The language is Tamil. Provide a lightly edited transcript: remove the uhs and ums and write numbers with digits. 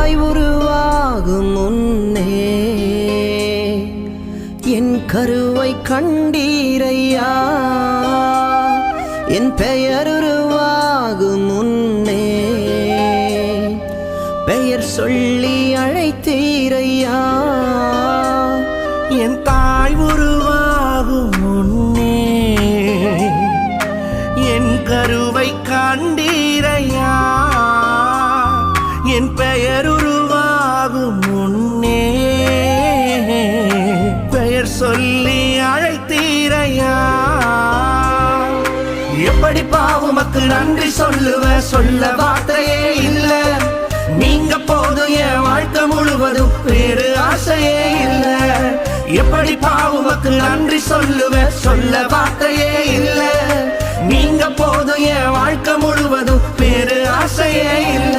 தாய் உருவாகும் முன்னே என் கருவை கண்டீரையா. என் பெயர் உருவாகும் முன்னே பெயர் சொல்லி அழைத்தீரையா. என் தாய் உருவாகும் முன்னே என் கருவை கண்டீரையா. என் பெயர் உருவாகும் முன்னே பெயர் சொல்லி அழைத்தீரையா. எப்படி பாவுமக்கு நன்றி சொல்லுவ, சொல்ல வார்த்தையே இல்ல. நீங்க போதும் என் வாழ்க்கை முழுவதும் வேறு ஆசையே இல்ல. எப்படி பாவுமக்கு நன்றி சொல்லுவ, சொல்ல வார்த்தையே இல்ல. நீங்க போதும் என் வாழ்க்கை முழுவதும் வேறு ஆசையே இல்ல.